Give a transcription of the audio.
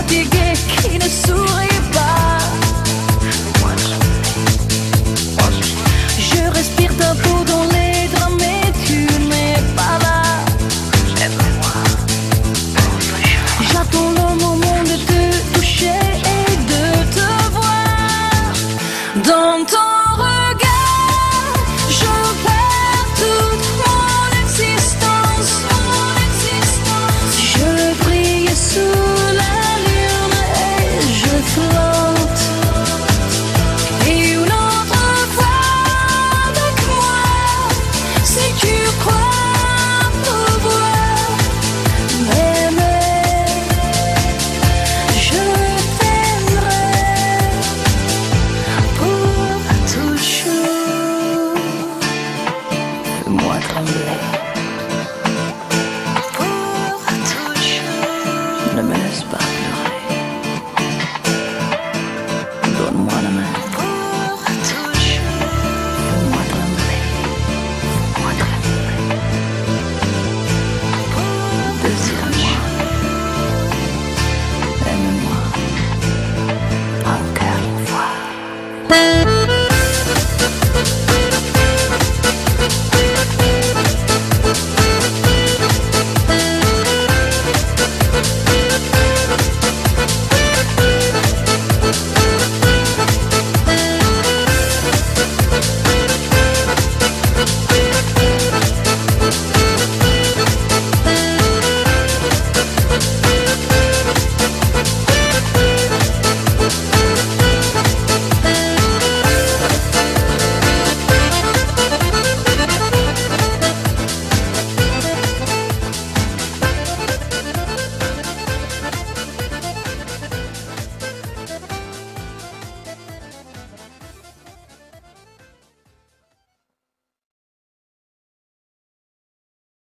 fatigué qui ne sourit pas. Je respire ta peau dans les draps, mais tu n'es pas là. J'attends le moment de te toucher et de te voir. Dans ton regard, je perds toute mon existence. Je brille sous la lune et je flotte. Et une autre fois avec moi, si tu crois pouvoir m'aimer, je t'aimerai pour toujours. Fais-moi trembler pour toujours. Ne me laisse